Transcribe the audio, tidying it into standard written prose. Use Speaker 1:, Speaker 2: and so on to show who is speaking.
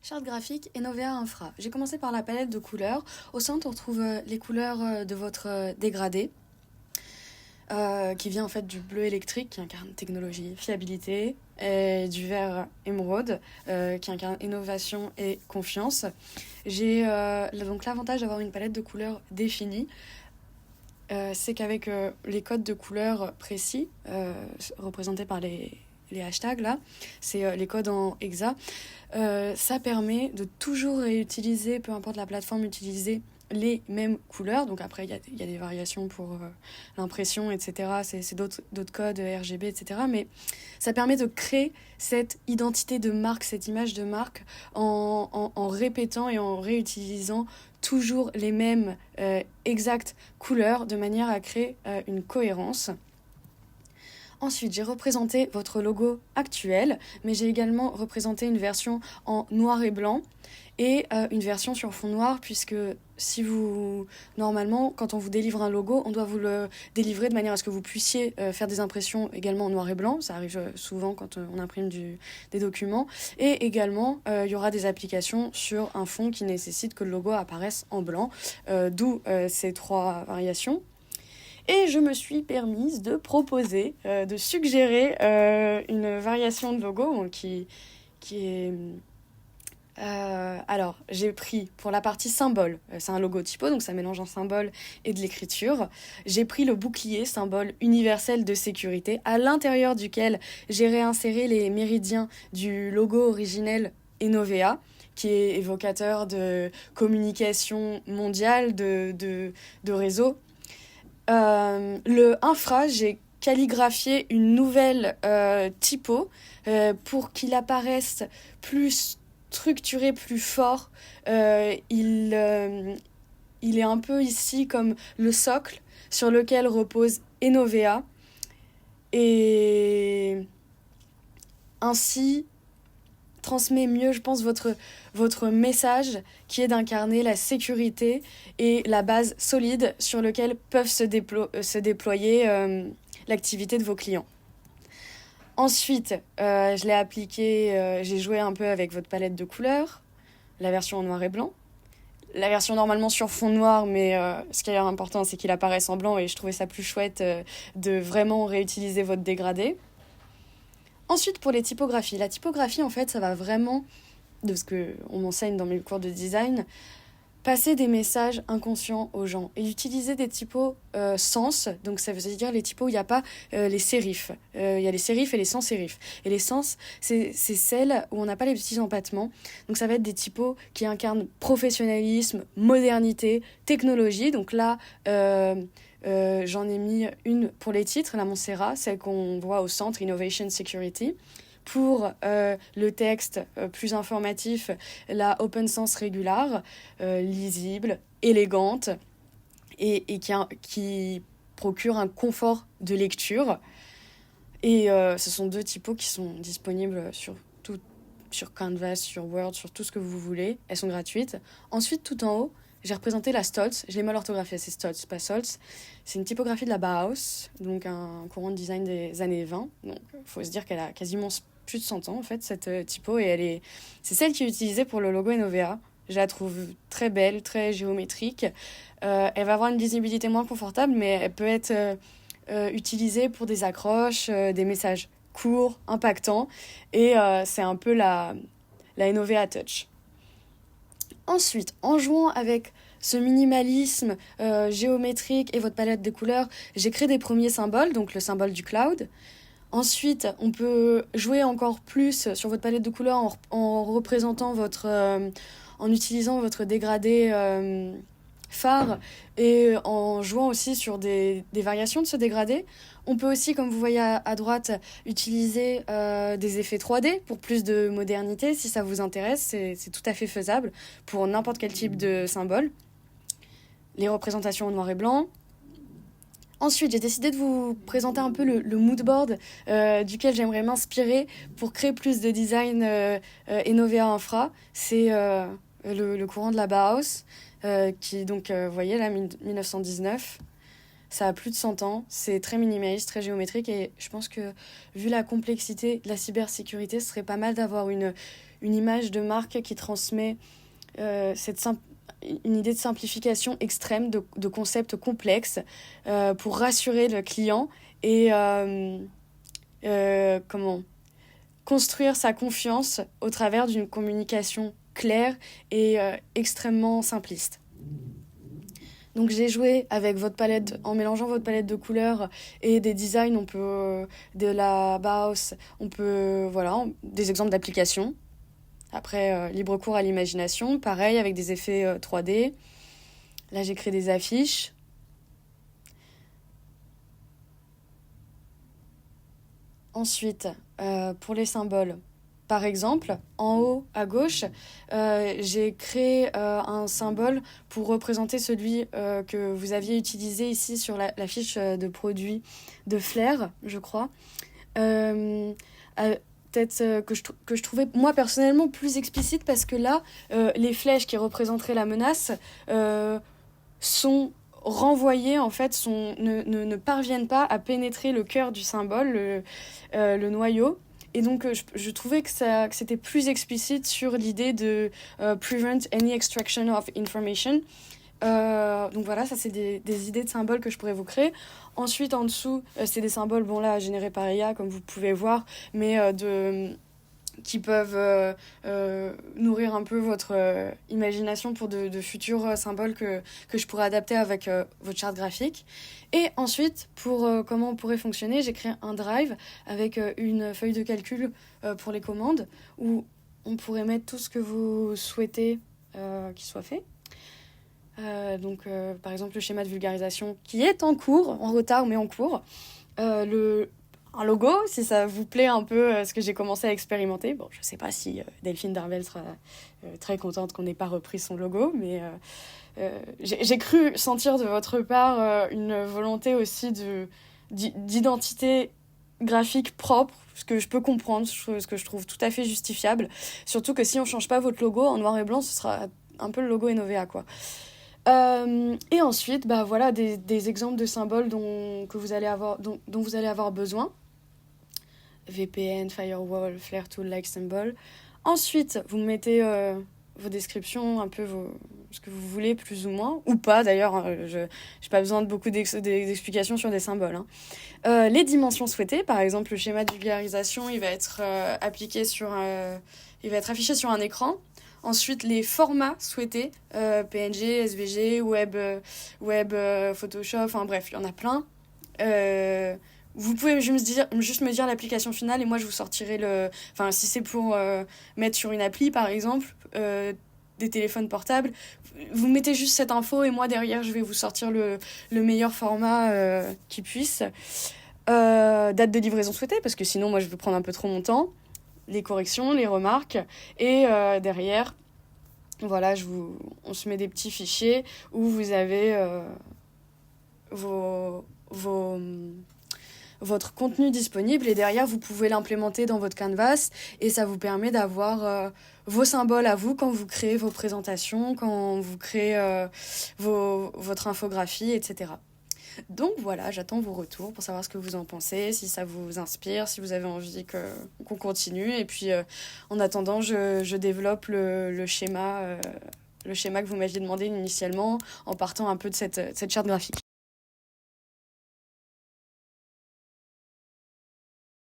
Speaker 1: Charte graphique Enovea Infra. J'ai commencé par la palette de couleurs. Au centre, on retrouve les couleurs de votre dégradé, qui vient en fait du bleu électrique, qui incarne technologie, fiabilité, et du vert émeraude, qui incarne innovation et confiance. J'ai donc l'avantage d'avoir une palette de couleurs définie. C'est qu'avec les codes de couleurs précis, représentés par les hashtags là, c'est les codes en hexa, ça permet de toujours réutiliser, peu importe la plateforme utilisée, les mêmes couleurs. Donc après, il y a des variations pour l'impression, etc. C'est d'autres codes RGB, etc. Mais ça permet de créer cette identité de marque, cette image de marque en répétant et en réutilisant toujours les mêmes exactes couleurs de manière à créer une cohérence. Ensuite, j'ai représenté votre logo actuel, mais j'ai également représenté une version en noir et blanc et une version sur fond noir, puisque normalement, quand on vous délivre un logo, on doit vous le délivrer de manière à ce que vous puissiez faire des impressions également en noir et blanc. Ça arrive souvent quand on imprime des documents. Et également, il y aura des applications sur un fond qui nécessitent que le logo apparaisse en blanc, d'où ces trois variations. Et je me suis permise de proposer, de suggérer une variation de logo qui est... alors, j'ai pris pour la partie symbole, c'est un logo typo, donc ça mélange un symbole et de l'écriture. J'ai pris le bouclier, symbole universel de sécurité, à l'intérieur duquel j'ai réinséré les méridiens du logo originel Enovea, qui est évocateur de communication mondiale, de réseau. Le infra, j'ai calligraphié une nouvelle typo pour qu'il apparaisse plus structuré, plus fort. Il est un peu ici comme le socle sur lequel repose Enovea. Et ainsi transmet mieux, je pense, votre message, qui est d'incarner la sécurité et la base solide sur laquelle peuvent se déployer l'activité de vos clients. Ensuite, je l'ai appliqué, j'ai joué un peu avec votre palette de couleurs, la version en noir et blanc, la version normalement sur fond noir, mais ce qui est important, c'est qu'il apparaisse en blanc, et je trouvais ça plus chouette de vraiment réutiliser votre dégradé. Ensuite, pour les typographies. La typographie, en fait, ça va vraiment, de ce qu'on m'enseigne dans mes cours de design, passer des messages inconscients aux gens et utiliser des typos sens. Donc ça veut dire les typos où il n'y a pas les sérifs. Il y a les sérifs et les sans sérifs. Et les sens, c'est celles où on n'a pas les petits empattements. Donc ça va être des typos qui incarnent professionnalisme, modernité, technologie. Donc là... j'en ai mis une pour les titres, la Montserrat, celle qu'on voit au centre, Innovation Security. Pour le texte plus informatif, la Open Sans Regular, lisible, élégante et qui procure un confort de lecture. Et ce sont deux typos qui sont disponibles sur Canvas, sur Word, sur tout ce que vous voulez. Elles sont gratuites. Ensuite, tout en haut, j'ai représenté la Stolz. Je l'ai mal orthographiée, c'est Stolz, pas Solz. C'est une typographie de la Bauhaus, donc un courant de design des années 20. Donc, il faut se dire qu'elle a quasiment plus de 100 ans, en fait, cette typo. Et c'est celle qui est utilisée pour le logo Enovea. Je la trouve très belle, très géométrique. Elle va avoir une lisibilité moins confortable, mais elle peut être utilisée pour des accroches, des messages courts, impactants. Et c'est un peu la Enovea Touch. Ensuite, en jouant avec ce minimalisme géométrique et votre palette de couleurs, j'ai créé des premiers symboles, donc le symbole du cloud. Ensuite, on peut jouer encore plus sur votre palette de couleurs en représentant en utilisant votre dégradé phare et en jouant aussi sur des variations de ce dégradé. On peut aussi, comme vous voyez à droite, utiliser des effets 3D pour plus de modernité. Si ça vous intéresse, c'est tout à fait faisable pour n'importe quel type de symbole. Les représentations en noir et blanc. Ensuite, j'ai décidé de vous présenter un peu le mood board duquel j'aimerais m'inspirer pour créer plus de design Enovea Infra. C'est le courant de la Bauhaus, qui, donc, vous voyez là, 1919. Ça a plus de 100 ans, c'est très minimaliste, très géométrique, et je pense que, vu la complexité de la cybersécurité, ce serait pas mal d'avoir une une image de marque qui transmet une idée de simplification extrême de concepts complexes pour rassurer le client et construire sa confiance au travers d'une communication claire et extrêmement simpliste. Donc j'ai joué avec votre palette, en mélangeant votre palette de couleurs et des designs, on peut de la Bauhaus, on peut, voilà, des exemples d'applications. Après, libre cours à l'imagination, pareil avec des effets 3D. Là j'ai créé des affiches. Ensuite, pour les symboles, par exemple, en haut à gauche, j'ai créé un symbole pour représenter celui que vous aviez utilisé ici sur la fiche de produit de Flair, je crois. Peut-être que je trouvais, moi, personnellement, plus explicite parce que là, les flèches qui représenteraient la menace sont renvoyées, en fait, ne parviennent pas à pénétrer le cœur du symbole, le noyau. Et donc, je trouvais que c'était plus explicite sur l'idée de prevent any extraction of information. Donc voilà, ça c'est des idées de symboles que je pourrais vous créer. Ensuite, en dessous, c'est des symboles, bon là, générés par IA, comme vous pouvez voir, mais qui peuvent nourrir un peu votre imagination pour de futurs symboles que je pourrais adapter avec votre charte graphique. Et ensuite, pour comment on pourrait fonctionner, j'ai créé un drive avec une feuille de calcul pour les commandes où on pourrait mettre tout ce que vous souhaitez qu'il soit fait. Donc, par exemple, le schéma de vulgarisation qui est en cours, en retard, mais en cours. Un logo, si ça vous plaît un peu ce que j'ai commencé à expérimenter. Bon, je sais pas si Delphine Darvel sera très contente qu'on n'ait pas repris son logo, mais j'ai cru sentir de votre part une volonté aussi d'identité graphique propre, ce que je peux comprendre, ce que je trouve tout à fait justifiable. Surtout que si on change pas votre logo en noir et blanc, ce sera un peu le logo Enovea, quoi. Et ensuite, bah voilà, des exemples de symboles dont vous allez avoir besoin. VPN, Firewall, Flare Tool, Like Symbol. Ensuite, vous mettez vos descriptions, un peu ce que vous voulez, plus ou moins, ou pas d'ailleurs, je n'ai pas besoin de beaucoup d'explications sur des symboles. Les dimensions souhaitées, par exemple, le schéma de vulgarisation, il va être affiché sur un écran. Ensuite, les formats souhaités, PNG, SVG, web, Photoshop, enfin bref, il y en a plein. Vous pouvez juste me dire l'application finale et moi je vous sortirai Enfin, si c'est pour mettre sur une appli par exemple, des téléphones portables, vous mettez juste cette info et moi derrière je vais vous sortir le meilleur format qui puisse. Date de livraison souhaitée parce que sinon moi je vais prendre un peu trop mon temps. Les corrections, les remarques et derrière, voilà, on se met des petits fichiers où vous avez votre contenu disponible et derrière vous pouvez l'implémenter dans votre canvas et ça vous permet d'avoir vos symboles à vous quand vous créez vos présentations, quand vous créez votre infographie, etc. Donc voilà, j'attends vos retours pour savoir ce que vous en pensez, si ça vous inspire, si vous avez envie qu'on continue. Et puis en attendant, je développe le schéma que vous m'aviez demandé initialement en partant un peu de cette charte graphique.